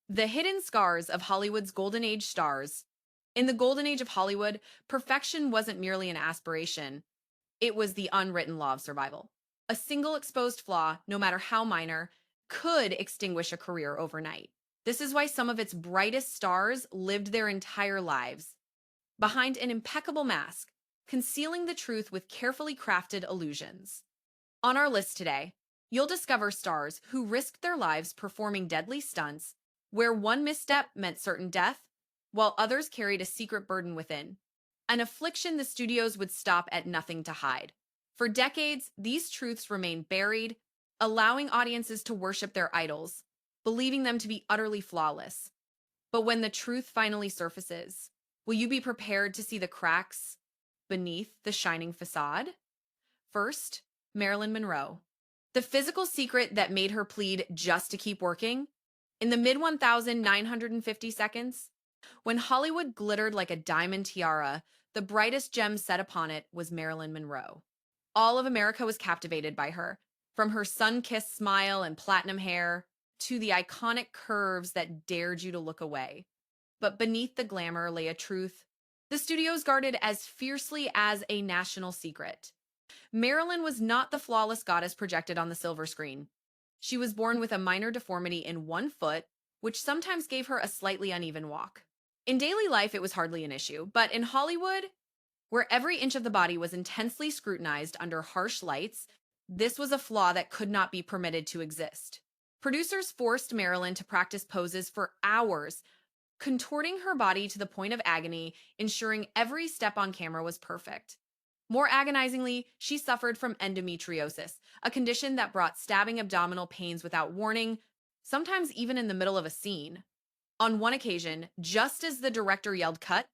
The hidden scars of Hollywood's golden age stars. In the golden age of Hollywood, perfection wasn't merely an aspiration, it was the unwritten law of survival. A single exposed flaw, no matter how minor, could extinguish a career overnight. This is why some of its brightest stars lived their entire lives behind an impeccable mask, concealing the truth with carefully crafted illusions. On our list today, you'll discover stars who risked their lives performing deadly stunts, where one misstep meant certain death, while others carried a secret burden within, an affliction the studios would stop at nothing to hide. For decades, these truths remained buried, allowing audiences to worship their idols, believing them to be utterly flawless. But when the truth finally surfaces, will you be prepared to see the cracks beneath the shining facade? First, Marilyn Monroe. The physical secret that made her plead just to keep working? In the mid 1950 seconds, when Hollywood glittered like a diamond tiara, the brightest gem set upon it was Marilyn Monroe. All of America was captivated by her, from her sun-kissed smile and platinum hair to the iconic curves that dared you to look away. But beneath the glamour lay a truth the studios guarded as fiercely as a national secret. Marilyn was not the flawless goddess projected on the silver screen. She was born with a minor deformity in one foot, which sometimes gave her a slightly uneven walk. In daily life, it was hardly an issue, but in Hollywood, where every inch of the body was intensely scrutinized under harsh lights, this was a flaw that could not be permitted to exist. Producers forced Marilyn to practice poses for hours, contorting her body to the point of agony, ensuring every step on camera was perfect. More agonizingly, she suffered from endometriosis, a condition that brought stabbing abdominal pains without warning, sometimes even in the middle of a scene. On one occasion, just as the director yelled cut,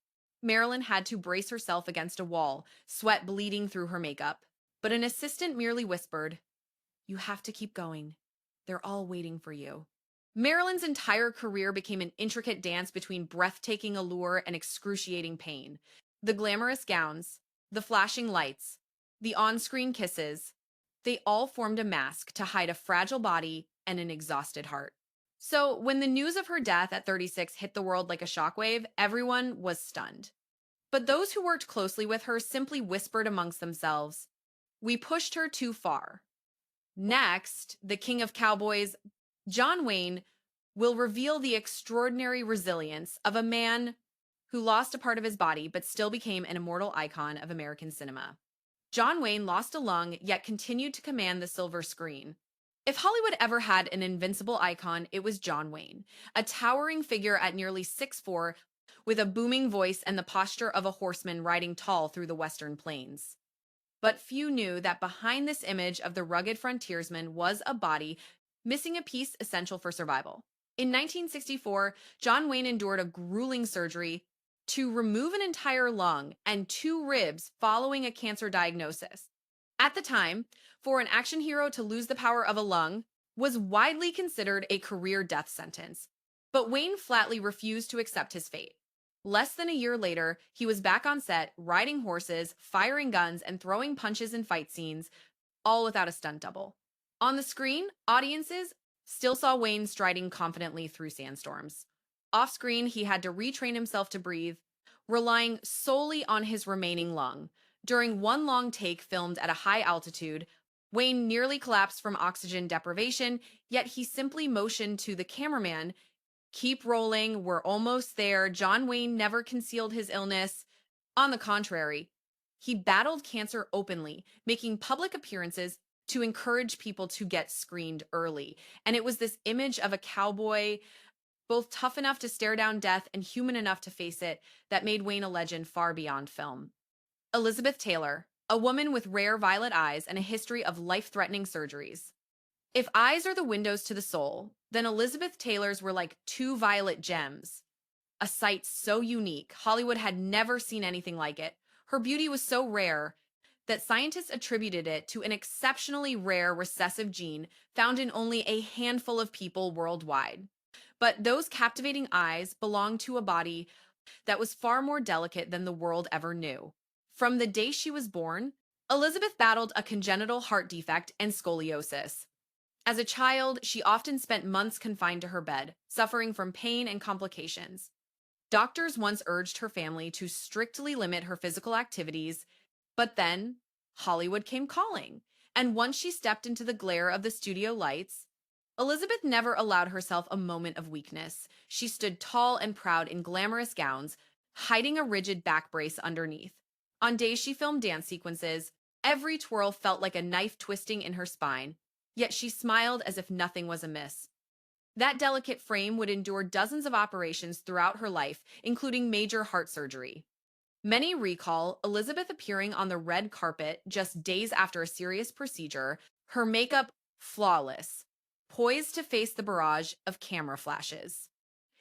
Marilyn had to brace herself against a wall, sweat bleeding through her makeup. But an assistant merely whispered, "You have to keep going. They're all waiting for you." Marilyn's entire career became an intricate dance between breathtaking allure and excruciating pain. The glamorous gowns, the flashing lights, the on-screen kisses, they all formed a mask to hide a fragile body and an exhausted heart. So, when the news of her death at 36 hit the world like a shockwave, everyone was stunned. But those who worked closely with her simply whispered amongst themselves, "We pushed her too far." Next, the king of cowboys, John Wayne, will reveal the extraordinary resilience of a man who lost a part of his body but still became an immortal icon of American cinema. John Wayne lost a lung yet continued to command the silver screen. If Hollywood ever had an invincible icon, it was John Wayne, a towering figure at nearly 6'4", with a booming voice and the posture of a horseman riding tall through the western plains. But few knew that behind this image of the rugged frontiersman was a body missing a piece essential for survival. In 1964, John Wayne endured a grueling surgery to remove an entire lung and two ribs following a cancer diagnosis. At the time, for an action hero to lose the power of a lung was widely considered a career death sentence, but Wayne flatly refused to accept his fate. Less than a year later, he was back on set, riding horses, firing guns, and throwing punches in fight scenes, all without a stunt double. On the screen, audiences still saw Wayne striding confidently through sandstorms. Off screen, he had to retrain himself to breathe, relying solely on his remaining lung. During one long take filmed at a high altitude, Wayne nearly collapsed from oxygen deprivation, yet he simply motioned to the cameraman, "Keep rolling, we're almost there." John Wayne never concealed his illness. On the contrary, he battled cancer openly, making public appearances to encourage people to get screened early. And it was this image of a cowboy, both tough enough to stare down death and human enough to face it, that made Wayne a legend far beyond film. Elizabeth Taylor, a woman with rare violet eyes and a history of life-threatening surgeries. If eyes are the windows to the soul, then Elizabeth Taylor's were like two violet gems, a sight so unique, Hollywood had never seen anything like it. Her beauty was so rare that scientists attributed it to an exceptionally rare recessive gene found in only a handful of people worldwide. But those captivating eyes belonged to a body that was far more delicate than the world ever knew. From the day she was born, Elizabeth battled a congenital heart defect and scoliosis. As a child, she often spent months confined to her bed, suffering from pain and complications. Doctors once urged her family to strictly limit her physical activities, but then Hollywood came calling. And once she stepped into the glare of the studio lights, Elizabeth never allowed herself a moment of weakness. She stood tall and proud in glamorous gowns, hiding a rigid back brace underneath. On days she filmed dance sequences, every twirl felt like a knife twisting in her spine, yet she smiled as if nothing was amiss. That delicate frame would endure dozens of operations throughout her life, including major heart surgery. Many recall Elizabeth appearing on the red carpet just days after a serious procedure, her makeup flawless, poised to face the barrage of camera flashes.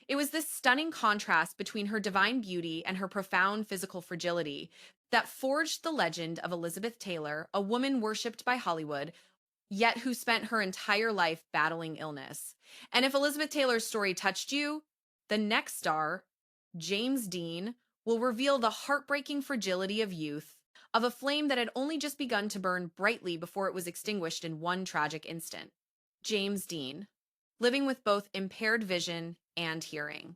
It was this stunning contrast between her divine beauty and her profound physical fragility that forged the legend of Elizabeth Taylor, a woman worshipped by Hollywood, yet who spent her entire life battling illness. And if Elizabeth Taylor's story touched you, the next star, James Dean, will reveal the heartbreaking fragility of youth, of a flame that had only just begun to burn brightly before it was extinguished in one tragic instant. James Dean, living with both impaired vision and hearing.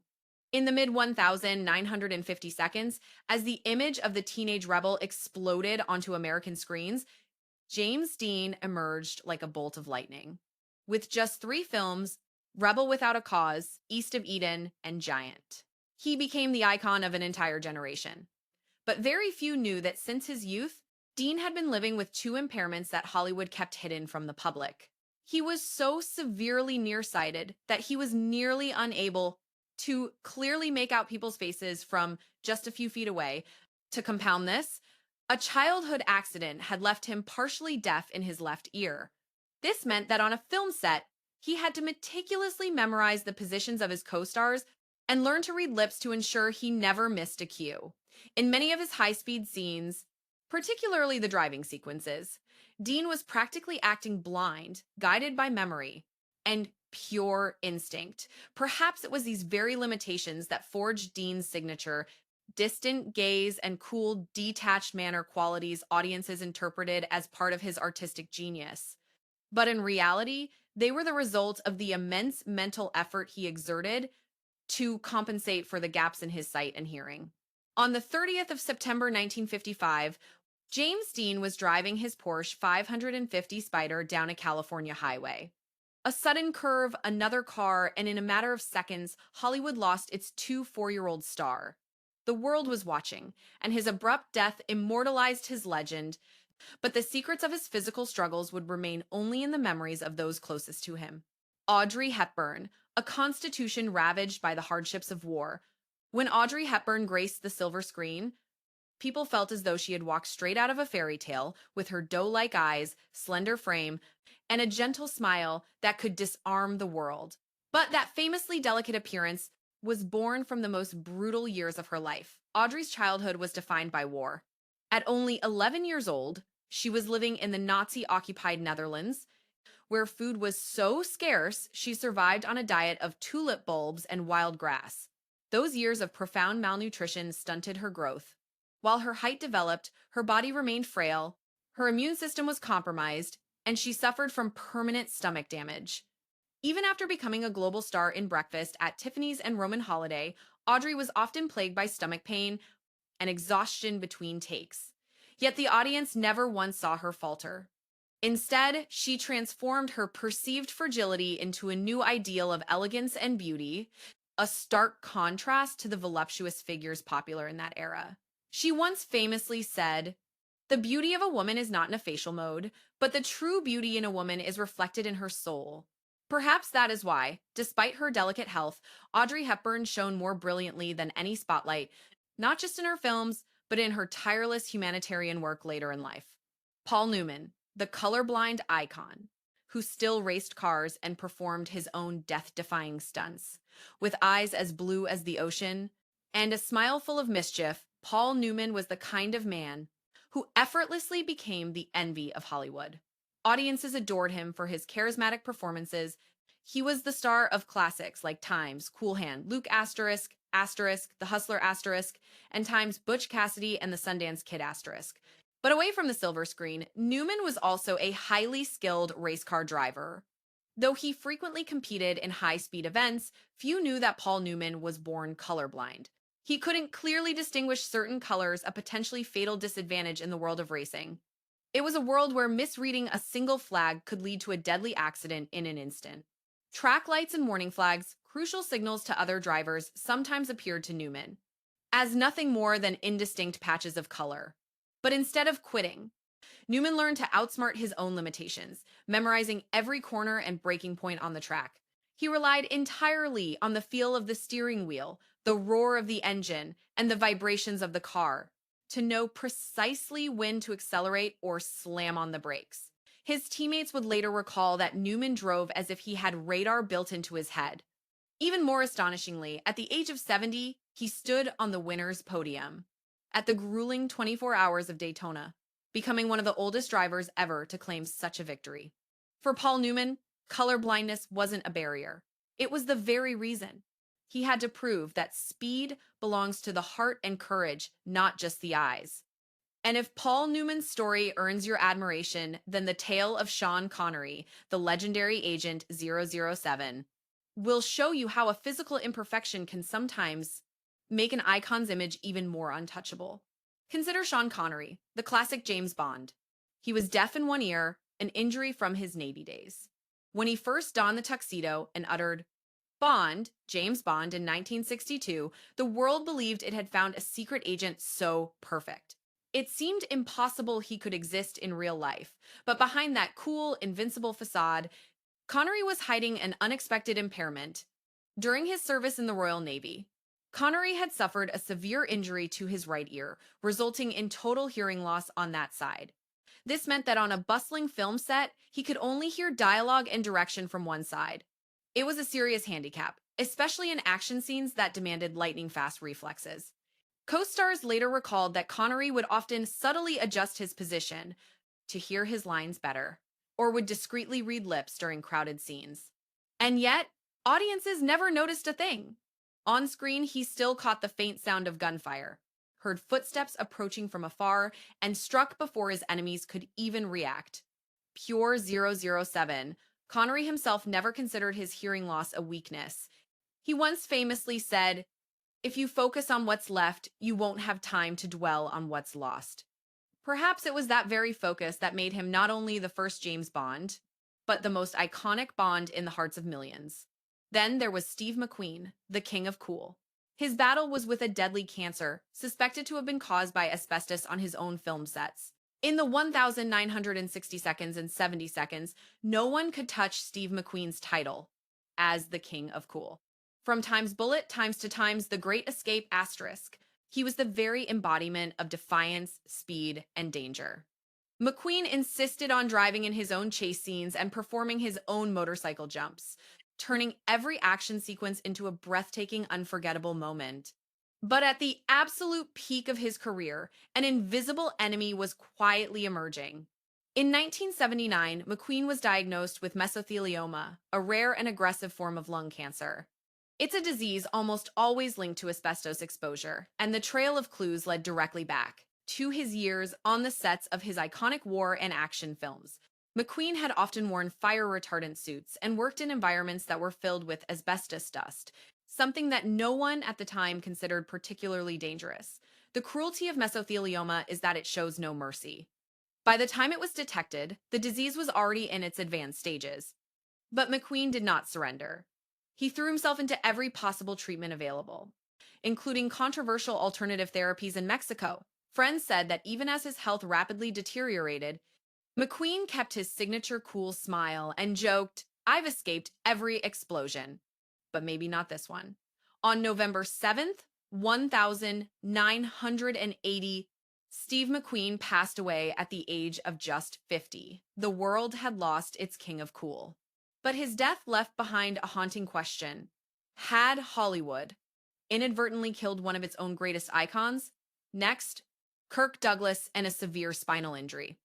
In the mid 1950 seconds, as the image of the teenage rebel exploded onto American screens, James Dean emerged like a bolt of lightning. With just three films, Rebel Without a Cause, East of Eden, and Giant, he became the icon of an entire generation. But very few knew that since his youth, Dean had been living with two impairments that Hollywood kept hidden from the public. He was so severely nearsighted that he was nearly unable to clearly make out people's faces from just a few feet away. To compound this, a childhood accident had left him partially deaf in his left ear. This meant that on a film set, he had to meticulously memorize the positions of his co stars and learn to read lips to ensure he never missed a cue. In many of his high speed scenes, particularly the driving sequences, Dean was practically acting blind, guided by memory and pure instinct. Perhaps it was these very limitations that forged Dean's signature: distant gaze and cool, detached manner qualities audiences interpreted as part of his artistic genius. But in reality, they were the result of the immense mental effort he exerted to compensate for the gaps in his sight and hearing. On the 30th of September 1955, James Dean was driving his Porsche 550 Spider down a California highway. A sudden curve, another car, and in a matter of seconds, Hollywood lost its two 4-year-old star. The world was watching, and his abrupt death immortalized his legend, but the secrets of his physical struggles would remain only in the memories of those closest to him. Audrey Hepburn, a constitution ravaged by the hardships of war. When Audrey Hepburn graced the silver screen, people felt as though she had walked straight out of a fairy tale, with her doe-like eyes, slender frame, and a gentle smile that could disarm the world. But that famously delicate appearance was born from the most brutal years of her life. Audrey's childhood was defined by war. At only 11 years old, she was living in the Nazi-occupied Netherlands, where food was so scarce she survived on a diet of tulip bulbs and wild grass. Those years of profound malnutrition stunted her growth. While her height developed, her body remained frail, her immune system was compromised, and she suffered from permanent stomach damage. Even after becoming a global star in Breakfast at Tiffany's and Roman Holiday, Audrey was often plagued by stomach pain and exhaustion between takes. Yet the audience never once saw her falter. Instead, she transformed her perceived fragility into a new ideal of elegance and beauty, a stark contrast to the voluptuous figures popular in that era. She once famously said, "The beauty of a woman is not in a facial mode, but the true beauty in a woman is reflected in her soul." Perhaps that is why, despite her delicate health, Audrey Hepburn shone more brilliantly than any spotlight, not just in her films, but in her tireless humanitarian work later in life. Paul Newman, the colorblind icon, who still raced cars and performed his own death-defying stunts. With eyes as blue as the ocean and a smile full of mischief, Paul Newman was the kind of man who effortlessly became the envy of Hollywood. Audiences adored him for his charismatic performances. He was the star of classics like Time's Cool Hand, Luke Asterisk, Asterisk, The Hustler Asterisk, and Time's Butch Cassidy and the Sundance Kid Asterisk. But away from the silver screen, Newman was also a highly skilled race car driver. Though he frequently competed in high-speed events, few knew that Paul Newman was born colorblind. He couldn't clearly distinguish certain colors, a potentially fatal disadvantage in the world of racing. It was a world where misreading a single flag could lead to a deadly accident in an instant. Track lights and warning flags, crucial signals to other drivers, sometimes appeared to Newman as nothing more than indistinct patches of color. But instead of quitting, Newman learned to outsmart his own limitations, memorizing every corner and breaking point on the track. He relied entirely on the feel of the steering wheel, the roar of the engine, and the vibrations of the car to know precisely when to accelerate or slam on the brakes. His teammates would later recall that Newman drove as if he had radar built into his head. Even more astonishingly, at the age of 70, he stood on the winner's podium at the grueling 24 hours of Daytona, becoming one of the oldest drivers ever to claim such a victory. For Paul Newman, color blindness wasn't a barrier. It was the very reason. He had to prove that speed belongs to the heart and courage, not just the eyes. And if Paul Newman's story earns your admiration, then the tale of Sean Connery, the legendary Agent 007, will show you how a physical imperfection can sometimes make an icon's image even more untouchable. Consider Sean Connery, the classic James Bond. He was deaf in one ear, an injury from his Navy days. When he first donned the tuxedo and uttered, Bond, James Bond in 1962, the world believed it had found a secret agent so perfect. It seemed impossible he could exist in real life, but behind that cool, invincible facade, Connery was hiding an unexpected impairment. During his service in the Royal Navy, Connery had suffered a severe injury to his right ear, resulting in total hearing loss on that side. This meant that on a bustling film set, he could only hear dialogue and direction from one side. It was a serious handicap, especially in action scenes that demanded lightning-fast reflexes. Co-stars later recalled that Connery would often subtly adjust his position to hear his lines better, or would discreetly read lips during crowded scenes. And yet, audiences never noticed a thing. On screen, he still caught the faint sound of gunfire, heard footsteps approaching from afar, and struck before his enemies could even react. Pure 007, Connery himself never considered his hearing loss a weakness. He once famously said, "If you focus on what's left, you won't have time to dwell on what's lost." Perhaps it was that very focus that made him not only the first James Bond, but the most iconic Bond in the hearts of millions. Then there was Steve McQueen, the king of cool. His battle was with a deadly cancer, suspected to have been caused by asbestos on his own film sets. In the 1,960 seconds and 70 seconds, no one could touch Steve McQueen's title as the king of cool. From Times Bullet, Times to Times, The Great Escape asterisk, he was the very embodiment of defiance, speed, and danger. McQueen insisted on driving in his own chase scenes and performing his own motorcycle jumps, turning every action sequence into a breathtaking, unforgettable moment. But at the absolute peak of his career, an invisible enemy was quietly emerging. In 1979, McQueen was diagnosed with mesothelioma, a rare and aggressive form of lung cancer. It's a disease almost always linked to asbestos exposure, and the trail of clues led directly back to his years on the sets of his iconic war and action films. McQueen had often worn fire retardant suits and worked in environments that were filled with asbestos dust, something that no one at the time considered particularly dangerous. The cruelty of mesothelioma is that it shows no mercy. By the time it was detected, the disease was already in its advanced stages. But McQueen did not surrender. He threw himself into every possible treatment available, including controversial alternative therapies in Mexico. Friends said that even as his health rapidly deteriorated, McQueen kept his signature cool smile and joked, "I've escaped every explosion, but maybe not this one." On November 7th, 1980, Steve McQueen passed away at the age of just 50. The world had lost its king of cool. But his death left behind a haunting question. Had Hollywood inadvertently killed one of its own greatest icons? Next, Kirk Douglas and a severe spinal injury.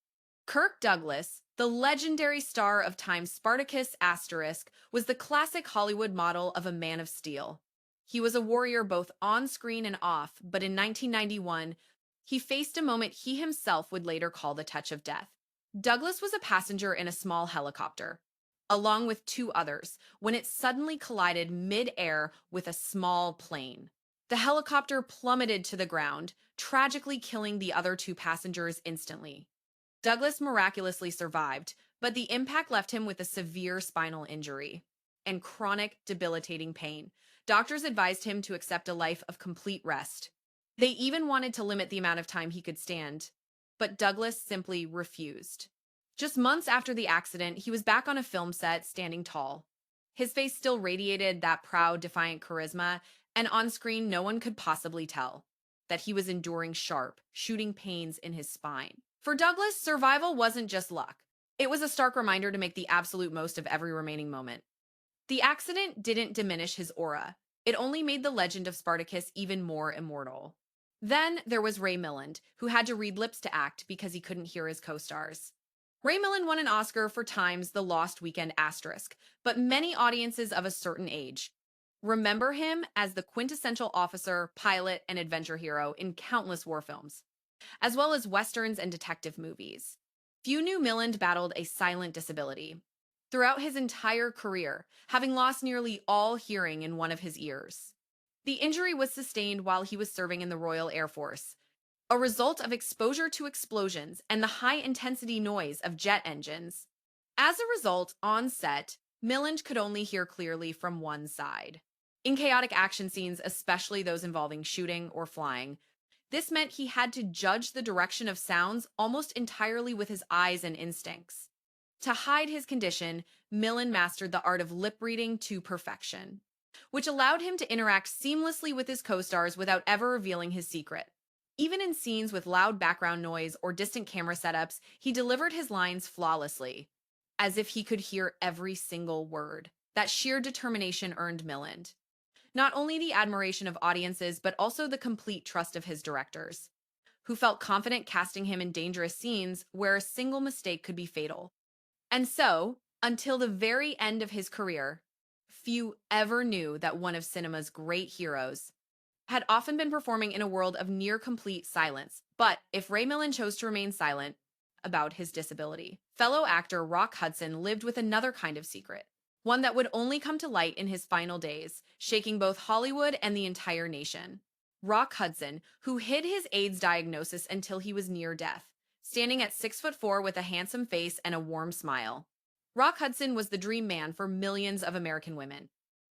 Kirk Douglas, the legendary star of Time's Spartacus asterisk, was the classic Hollywood model of a man of steel. He was a warrior both on screen and off, but in 1991, he faced a moment he himself would later call the touch of death. Douglas was a passenger in a small helicopter. along with two others, when it suddenly collided mid-air with a small plane. The helicopter plummeted to the ground, tragically killing the other two passengers instantly. Douglas miraculously survived, but the impact left him with a severe spinal injury and chronic, debilitating pain. Doctors advised him to accept a life of complete rest. They even wanted to limit the amount of time he could stand, but Douglas simply refused. Just months after the accident, he was back on a film set, standing tall. His face still radiated that proud, defiant charisma, and on screen, no one could possibly tell that he was enduring sharp, shooting pains in his spine. For Douglas, survival wasn't just luck. It was a stark reminder to make the absolute most of every remaining moment. The accident didn't diminish his aura. It only made the legend of Spartacus even more immortal. Then there was Ray Milland, who had to read lips to act because he couldn't hear his co-stars. Ray Milland won an Oscar for Time's The Lost Weekend asterisk, but many audiences of a certain age remember him as the quintessential officer, pilot, and adventure hero in countless war films, as well as westerns and detective movies. Few knew Milland battled a silent disability throughout his entire career, having lost nearly all hearing in one of his ears. The injury was sustained while he was serving in the Royal Air Force, a result of exposure to explosions and the high-intensity noise of jet engines. As a result, on set, Milland could only hear clearly from one side. In chaotic action scenes, especially those involving shooting or flying, this meant he had to judge the direction of sounds almost entirely with his eyes and instincts. To hide his condition, Milland mastered the art of lip reading to perfection, which allowed him to interact seamlessly with his co-stars without ever revealing his secret. Even in scenes with loud background noise or distant camera setups, he delivered his lines flawlessly, as if he could hear every single word. That sheer determination earned Milland not only the admiration of audiences, but also the complete trust of his directors, who felt confident casting him in dangerous scenes where a single mistake could be fatal. And so, until the very end of his career, few ever knew that one of cinema's great heroes had often been performing in a world of near complete silence. But if Ray Milland chose to remain silent about his disability, fellow actor Rock Hudson lived with another kind of secret, one that would only come to light in his final days, shaking both Hollywood and the entire nation. Rock Hudson, who hid his AIDS diagnosis until he was near death, standing at 6'4" with a handsome face and a warm smile. Rock Hudson was the dream man for millions of American women.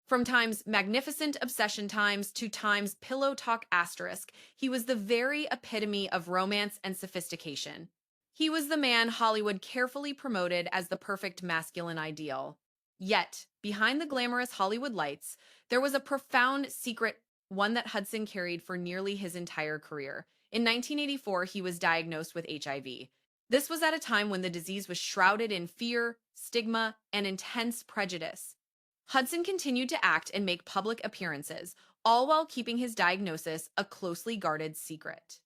From Time's magnificent obsession times to Time's pillow talk asterisk, he was the very epitome of romance and sophistication. He was the man Hollywood carefully promoted as the perfect masculine ideal. Yet, behind the glamorous Hollywood lights, there was a profound secret, one that Hudson carried for nearly his entire career. In 1984, he was diagnosed with HIV. This was at a time when the disease was shrouded in fear, stigma, and intense prejudice. Hudson continued to act and make public appearances, all while keeping his diagnosis a closely guarded secret.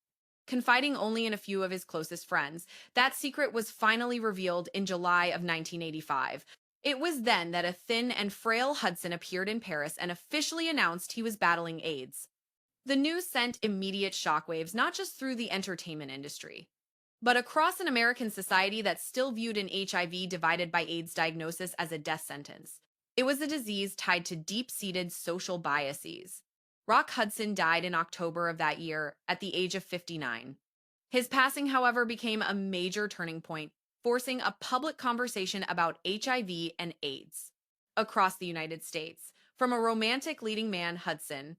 Confiding only in a few of his closest friends, that secret was finally revealed in July of 1985. It was then that a thin and frail Hudson appeared in Paris and officially announced he was battling AIDS. The news sent immediate shockwaves not just through the entertainment industry, but across an American society that still viewed an HIV divided by AIDS diagnosis as a death sentence. It was a disease tied to deep-seated social biases. Rock Hudson died in October of that year at the age of 59. His passing, however, became a major turning point, forcing a public conversation about HIV and AIDS across the United States. From a romantic leading man, Hudson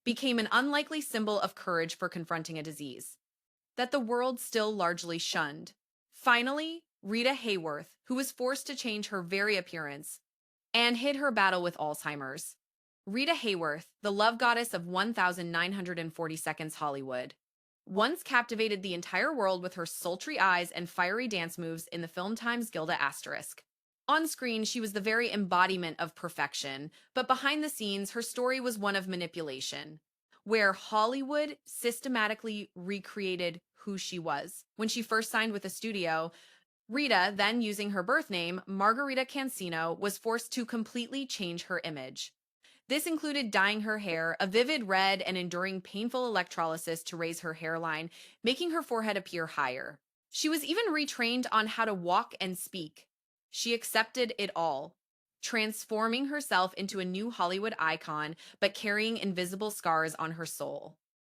became an unlikely symbol of courage for confronting a disease that the world still largely shunned. Finally, Rita Hayworth, who was forced to change her very appearance and hid her battle with Alzheimer's. Rita Hayworth, the love goddess of 1940 Seconds Hollywood, once captivated the entire world with her sultry eyes and fiery dance moves in the film Time's Gilda asterisk. On screen, she was the very embodiment of perfection, but behind the scenes, her story was one of manipulation, where Hollywood systematically recreated who she was. When she first signed with a studio, Rita, then using her birth name, Margarita Cancino, was forced to completely change her image. This included dyeing her hair a vivid red and enduring painful electrolysis to raise her hairline, making her forehead appear higher. She was even retrained on how to walk and speak. She accepted it all. transforming herself into a new Hollywood icon, but carrying invisible scars on her soul.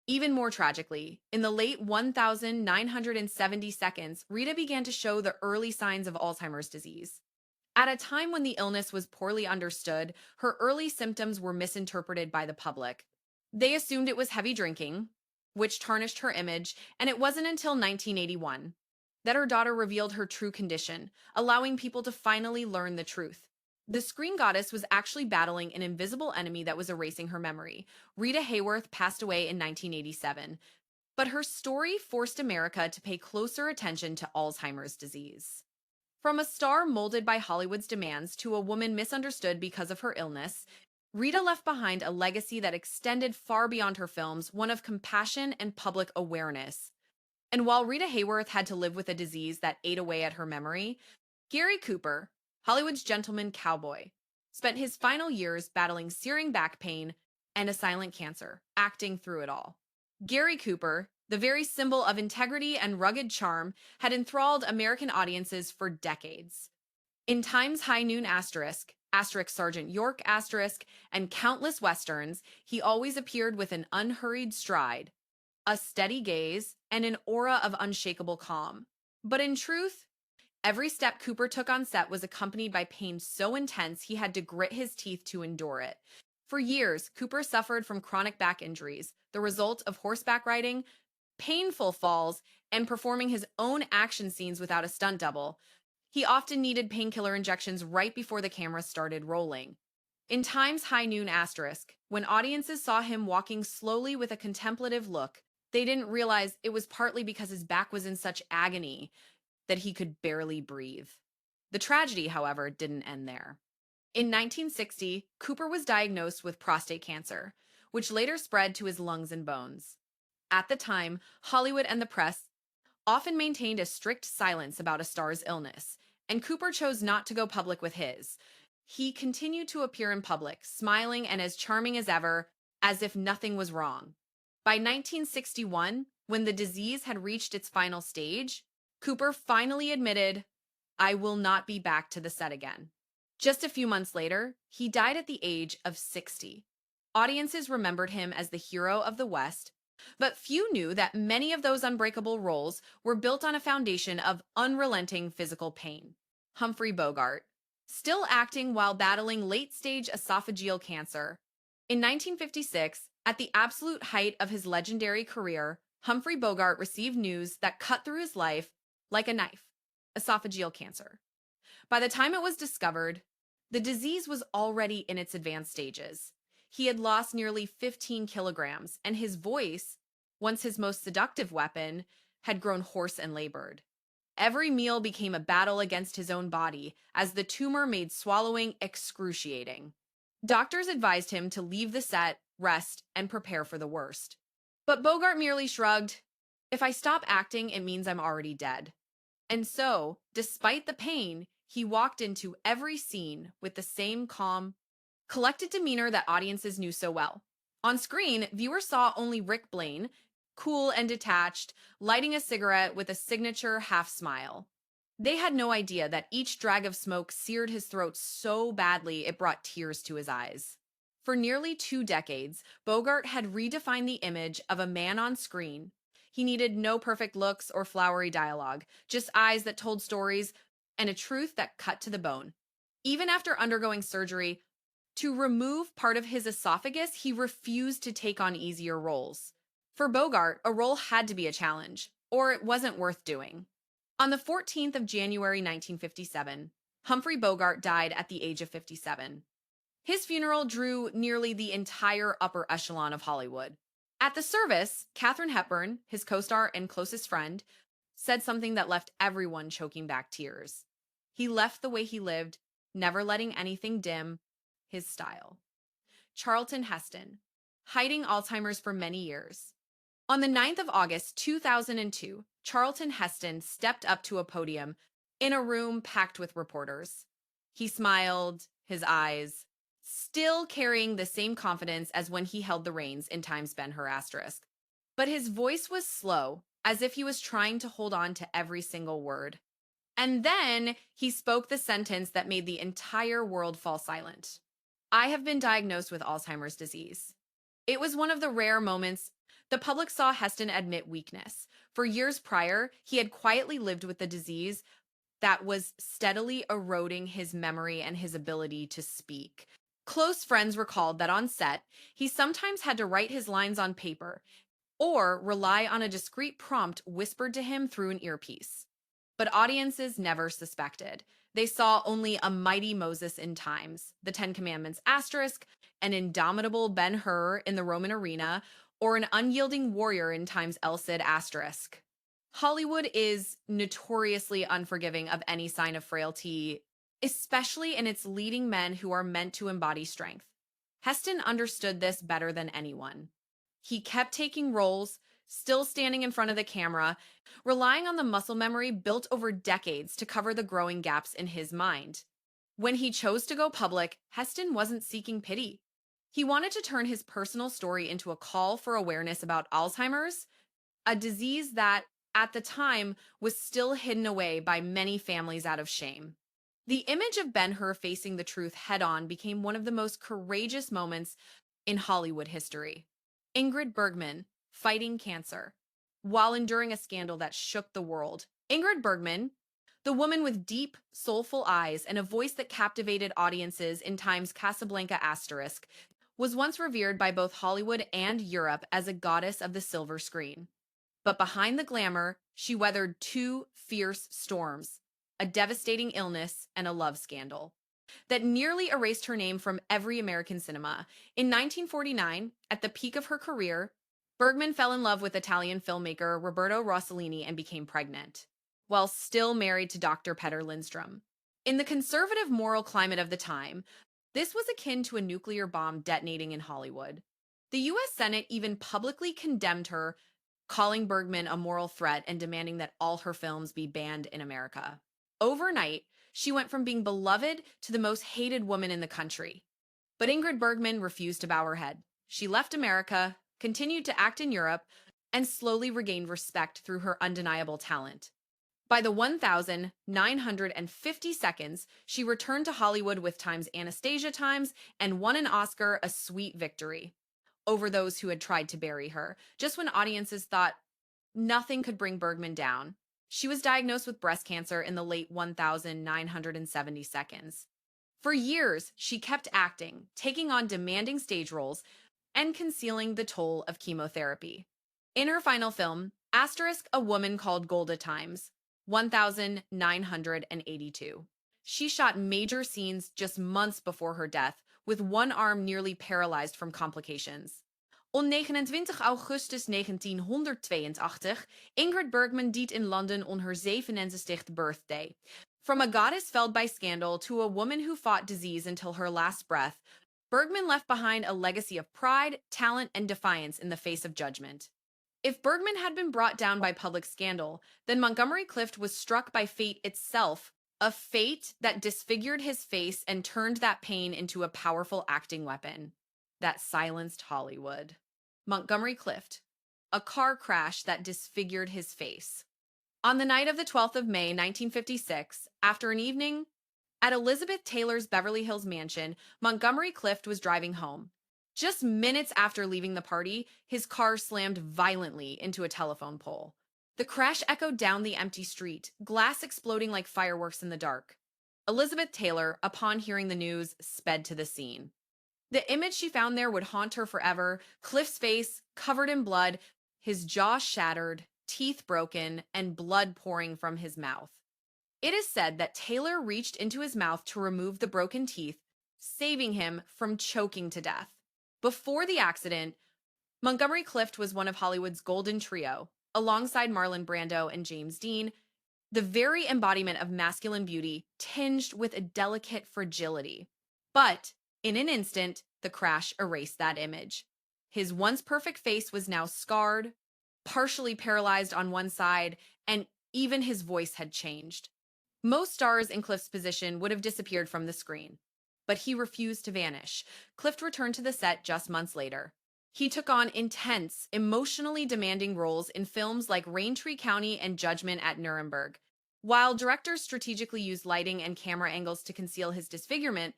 Even more tragically, in the late 1970 seconds, Rita began to show the early signs of Alzheimer's disease. At a time when the illness was poorly understood, her early symptoms were misinterpreted by the public. They assumed it was heavy drinking, which tarnished her image, and it wasn't until 1981 that her daughter revealed her true condition, allowing people to finally learn the truth. The screen goddess was actually battling an invisible enemy that was erasing her memory. Rita Hayworth passed away in 1987, but her story forced America to pay closer attention to Alzheimer's disease. From a star molded by Hollywood's demands to a woman misunderstood because of her illness, Rita left behind a legacy that extended far beyond her films, one of compassion and public awareness. And while Rita Hayworth had to live with a disease that ate away at her memory, Gary Cooper, Hollywood's gentleman cowboy, spent his final years battling searing back pain and a silent cancer, acting through it all. Gary Cooper, the very symbol of integrity and rugged charm, had enthralled American audiences for decades. In Time's High Noon asterisk, asterisk Sergeant York asterisk, and countless westerns, he always appeared with an unhurried stride, a steady gaze, and an aura of unshakable calm. But in truth, every step Cooper took on set was accompanied by pain so intense he had to grit his teeth to endure it. For years, Cooper suffered from chronic back injuries, the result of horseback riding, painful falls, and performing his own action scenes without a stunt double. He often needed painkiller injections right before the camera started rolling. In Time's High Noon asterisk, when audiences saw him walking slowly with a contemplative look, they didn't realize it was partly because his back was in such agony that he could barely breathe. The tragedy, however, didn't end there. In 1960, Cooper was diagnosed with prostate cancer, which later spread to his lungs and bones. At the time, Hollywood and the press often maintained a strict silence about a star's illness, and Cooper chose not to go public with his. He continued to appear in public, smiling and as charming as ever, as if nothing was wrong. By 1961, when the disease had reached its final stage, Cooper finally admitted, "I will not be back to the set again." Just a few months later, he died at the age of 60. Audiences remembered him as the hero of the West, but few knew that many of those unbreakable roles were built on a foundation of unrelenting physical pain. Humphrey Bogart, still acting while battling late-stage esophageal cancer. In 1956, at the absolute height of his legendary career, Humphrey Bogart received news that cut through his life like a knife: esophageal cancer. By the time it was discovered, the disease was already in its advanced stages. He had lost nearly 15 kilograms, and his voice, once his most seductive weapon, had grown hoarse and labored. Every meal became a battle against his own body, as the tumor made swallowing excruciating. Doctors advised him to leave the set, rest, and prepare for the worst. But Bogart merely shrugged, "If I stop acting, it means I'm already dead." And so, despite the pain, he walked into every scene with the same calm, collected demeanor that audiences knew so well. On screen, viewers saw only Rick Blaine, cool and detached, lighting a cigarette with a signature half smile. They had no idea that each drag of smoke seared his throat so badly it brought tears to his eyes. For nearly 2 decades, Bogart had redefined the image of a man on screen. He needed no perfect looks or flowery dialogue, just eyes that told stories and a truth that cut to the bone. Even after undergoing surgery to remove part of his esophagus, he refused to take on easier roles. For Bogart, a role had to be a challenge, or it wasn't worth doing. On the 14th of January 1957, Humphrey Bogart died at the age of 57. His funeral drew nearly the entire upper echelon of Hollywood. At the service, Katharine Hepburn, his co-star and closest friend, said something that left everyone choking back tears. He left the way he lived, never letting anything dim his style. Charlton Heston, hiding Alzheimer's for many years. On the 9th of August 2002, Charlton Heston stepped up to a podium in a room packed with reporters. He smiled, his eyes still carrying the same confidence as when he held the reins in Time's Ben-Hur asterisk. But his voice was slow, as if he was trying to hold on to every single word. And then he spoke the sentence that made the entire world fall silent. I have been diagnosed with Alzheimer's disease. It was one of the rare moments the public saw Heston admit weakness. For years prior, he had quietly lived with the disease that was steadily eroding his memory and his ability to speak. Close friends recalled that on set, he sometimes had to write his lines on paper or rely on a discreet prompt whispered to him through an earpiece. But audiences never suspected. They saw only a mighty Moses in times, the Ten Commandments asterisk, an indomitable Ben-Hur in the Roman arena, or an unyielding warrior in times El Cid asterisk. Hollywood is notoriously unforgiving of any sign of frailty, especially in its leading men who are meant to embody strength. Heston understood this better than anyone. He kept taking roles, still standing in front of the camera, relying on the muscle memory built over decades to cover the growing gaps in his mind. When he chose to go public, Heston wasn't seeking pity. He wanted to turn his personal story into a call for awareness about Alzheimer's, a disease that, at the time, was still hidden away by many families out of shame. The image of Ben-Hur facing the truth head-on became one of the most courageous moments in Hollywood history. Ingrid Bergman, fighting cancer, while enduring a scandal that shook the world. Ingrid Bergman, the woman with deep, soulful eyes and a voice that captivated audiences in time's Casablanca asterisk, was once revered by both Hollywood and Europe as a goddess of the silver screen. But behind the glamour, she weathered two fierce storms, a devastating illness and a love scandal that nearly erased her name from every American cinema. In 1949, at the peak of her career, Bergman fell in love with Italian filmmaker Roberto Rossellini and became pregnant, while still married to Dr. Petter Lindstrom. In the conservative moral climate of the time, this was akin to a nuclear bomb detonating in Hollywood. The U.S. Senate even publicly condemned her, calling Bergman a moral threat and demanding that all her films be banned in America. Overnight, she went from being beloved to the most hated woman in the country. But Ingrid Bergman refused to bow her head. She left America, continued to act in Europe, and slowly regained respect through her undeniable talent. By the 1,950 seconds, she returned to Hollywood with Time's Anastasia Times and won an Oscar, a sweet victory, over those who had tried to bury her, just when audiences thought nothing could bring Bergman down. She was diagnosed with breast cancer in the late 1,970 seconds. For years, she kept acting, taking on demanding stage roles, and concealing the toll of chemotherapy. In her final film, Asterisk, A Woman Called Golda Times, 1,982, she shot major scenes just months before her death, with one arm nearly paralyzed from complications. On 29 augustus 1982, Ingrid Bergman died in London on her 67th birthday. From a goddess felled by scandal to a woman who fought disease until her last breath, Bergman left behind a legacy of pride, talent, and defiance in the face of judgment. If Bergman had been brought down by public scandal, then Montgomery Clift was struck by fate itself, a fate that disfigured his face and turned that pain into a powerful acting weapon that silenced Hollywood. Montgomery Clift, a car crash that disfigured his face. On the night of the 12th of May, 1956, after an evening at Elizabeth Taylor's Beverly Hills mansion, Montgomery Clift was driving home. Just minutes after leaving the party, his car slammed violently into a telephone pole. The crash echoed down the empty street, glass exploding like fireworks in the dark. Elizabeth Taylor, upon hearing the news, sped to the scene. The image she found there would haunt her forever. Clift's face, covered in blood, his jaw shattered, teeth broken, and blood pouring from his mouth. It is said that Taylor reached into his mouth to remove the broken teeth, saving him from choking to death. Before the accident, Montgomery Clift was one of Hollywood's golden trio, alongside Marlon Brando and James Dean, the very embodiment of masculine beauty, tinged with a delicate fragility. But in an instant, the crash erased that image. His once perfect face was now scarred, partially paralyzed on one side, and even his voice had changed. Most stars in Clift's position would have disappeared from the screen, but he refused to vanish. Clift returned to the set just months later. He took on intense, emotionally demanding roles in films like Raintree County and Judgment at Nuremberg. While directors strategically used lighting and camera angles to conceal his disfigurement,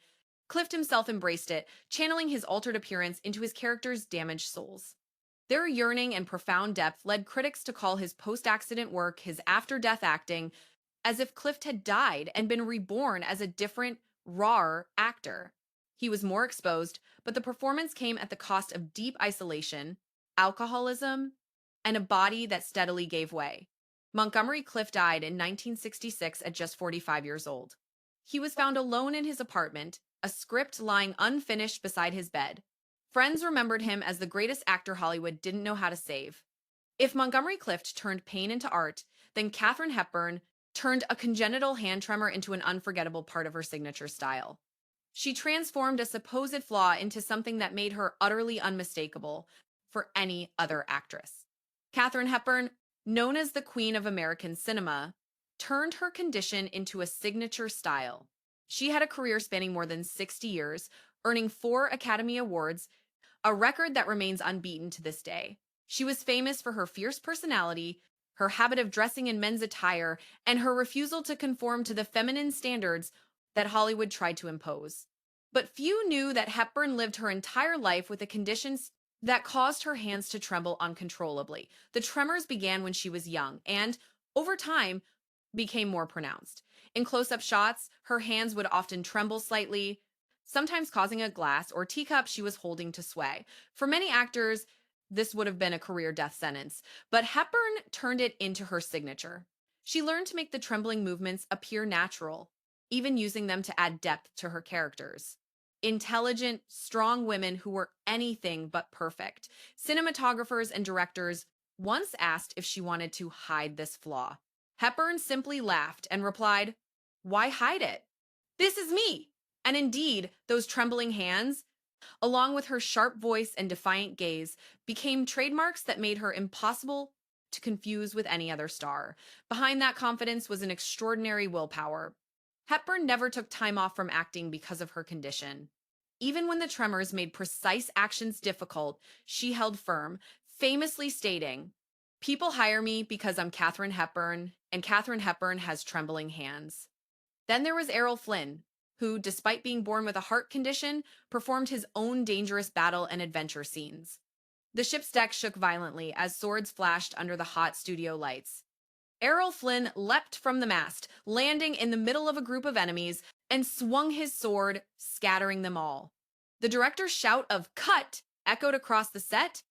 Clift himself embraced it, channeling his altered appearance into his character's damaged souls. Their yearning and profound depth led critics to call his post accident work his after death acting, as if Clift had died and been reborn as a different, rawer actor. He was more exposed, but the performance came at the cost of deep isolation, alcoholism, and a body that steadily gave way. Montgomery Clift died in 1966 at just 45 years old. He was found alone in his apartment, a script lying unfinished beside his bed. Friends remembered him as the greatest actor Hollywood didn't know how to save. If Montgomery Clift turned pain into art, then Katharine Hepburn turned a congenital hand tremor into an unforgettable part of her signature style. She transformed a supposed flaw into something that made her utterly unmistakable for any other actress. Katharine Hepburn, known as the Queen of American cinema, turned her condition into a signature style. She had a career spanning more than 60 years, earning 4 Academy Awards, a record that remains unbeaten to this day. She was famous for her fierce personality, her habit of dressing in men's attire, and her refusal to conform to the feminine standards that Hollywood tried to impose. But few knew that Hepburn lived her entire life with a condition that caused her hands to tremble uncontrollably. The tremors began when she was young and, over time, became more pronounced. In close up shots, her hands would often tremble slightly, sometimes causing a glass or teacup she was holding to sway. For many actors, this would have been a career death sentence, but Hepburn turned it into her signature. She learned to make the trembling movements appear natural, even using them to add depth to her characters. Intelligent, strong women who were anything but perfect. Cinematographers and directors once asked if she wanted to hide this flaw. Hepburn simply laughed and replied, "Why hide it? This is me." And indeed, those trembling hands, along with her sharp voice and defiant gaze, became trademarks that made her impossible to confuse with any other star. Behind that confidence was an extraordinary willpower. Hepburn never took time off from acting because of her condition. Even when the tremors made precise actions difficult, she held firm, famously stating, "People hire me because I'm Katharine Hepburn, and Katharine Hepburn has trembling hands." Then there was Errol Flynn, who, despite being born with a heart condition, performed his own dangerous battle and adventure scenes. The ship's deck shook violently as swords flashed under the hot studio lights. Errol Flynn leapt from the mast, landing in the middle of a group of enemies, and swung his sword, scattering them all. The director's shout of "Cut!" echoed across the set,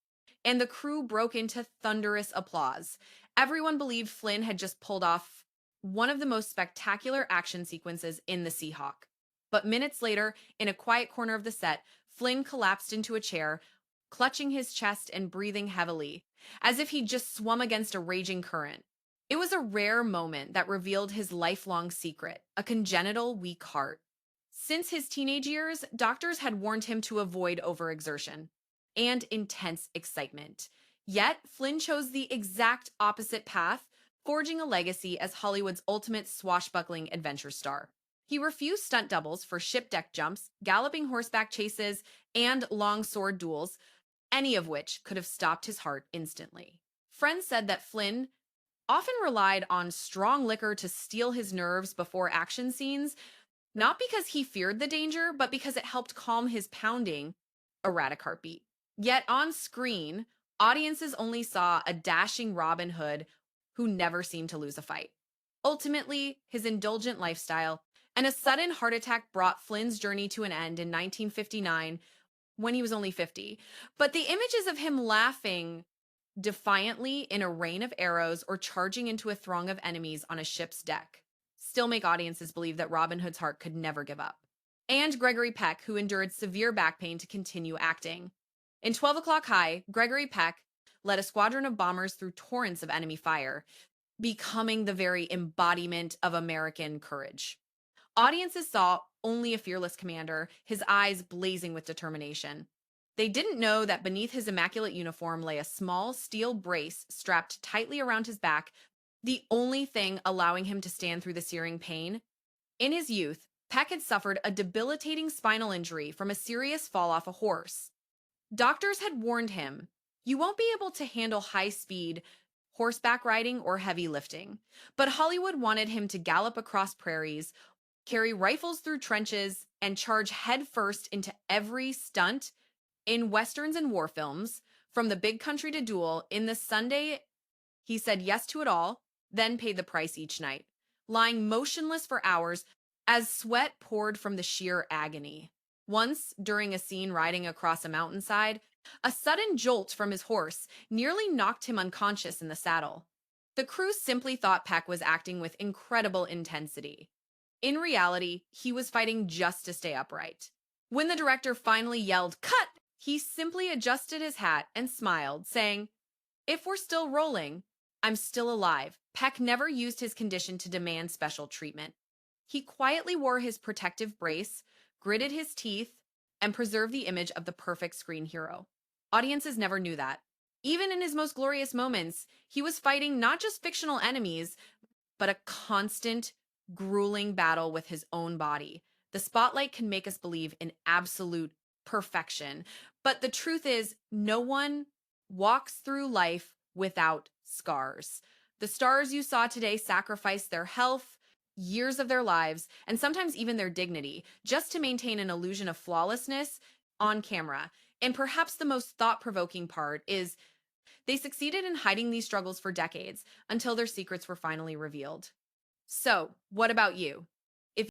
and the crew broke into thunderous applause. Everyone believed Flynn had just pulled off one of the most spectacular action sequences in The Seahawk. But minutes later, in a quiet corner of the set, Flynn collapsed into a chair, clutching his chest and breathing heavily, as if he'd just swum against a raging current. It was a rare moment that revealed his lifelong secret, a congenital weak heart. Since his teenage years, doctors had warned him to avoid overexertion and intense excitement. Yet, Flynn chose the exact opposite path, forging a legacy as Hollywood's ultimate swashbuckling adventure star. He refused stunt doubles for ship deck jumps, galloping horseback chases, and long sword duels, any of which could have stopped his heart instantly. Friends said that Flynn often relied on strong liquor to steel his nerves before action scenes, not because he feared the danger, but because it helped calm his pounding, erratic heartbeat. Yet on screen, audiences only saw a dashing Robin Hood who never seemed to lose a fight. Ultimately, his indulgent lifestyle and a sudden heart attack brought Flynn's journey to an end in 1959 when he was only 50. But the images of him laughing defiantly in a rain of arrows or charging into a throng of enemies on a ship's deck still make audiences believe that Robin Hood's heart could never give up. And Gregory Peck, who endured severe back pain to continue acting. In 12 O'Clock High, Gregory Peck led a squadron of bombers through torrents of enemy fire, becoming the very embodiment of American courage. Audiences saw only a fearless commander, his eyes blazing with determination. They didn't know that beneath his immaculate uniform lay a small steel brace strapped tightly around his back, the only thing allowing him to stand through the searing pain. In his youth, Peck had suffered a debilitating spinal injury from a serious fall off a horse. Doctors had warned him, "You won't be able to handle high speed, horseback riding, or heavy lifting. But Hollywood wanted him to gallop across prairies, carry rifles through trenches, and charge headfirst into every stunt in westerns and war films, from The Big Country to Duel. In the Sunday, he said yes to it all, then paid the price each night, lying motionless for hours as sweat poured from the sheer agony. Once, during a scene riding across a mountainside, a sudden jolt from his horse nearly knocked him unconscious in the saddle. The crew simply thought Peck was acting with incredible intensity. In reality, he was fighting just to stay upright. When the director finally yelled, "Cut!" he simply adjusted his hat and smiled, saying, "If we're still rolling, I'm still alive." Peck never used his condition to demand special treatment. He quietly wore his protective brace, gritted his teeth, and preserved the image of the perfect screen hero. Audiences never knew that. Even in his most glorious moments, he was fighting not just fictional enemies, but a constant, grueling battle with his own body. The spotlight can make us believe in absolute perfection, but the truth is, no one walks through life without scars. The stars you saw today sacrificed their health, years of their lives, and sometimes even their dignity just to maintain an illusion of flawlessness on camera. And perhaps the most thought provoking part is they succeeded in hiding these struggles for decades until their secrets were finally revealed. So, what about you?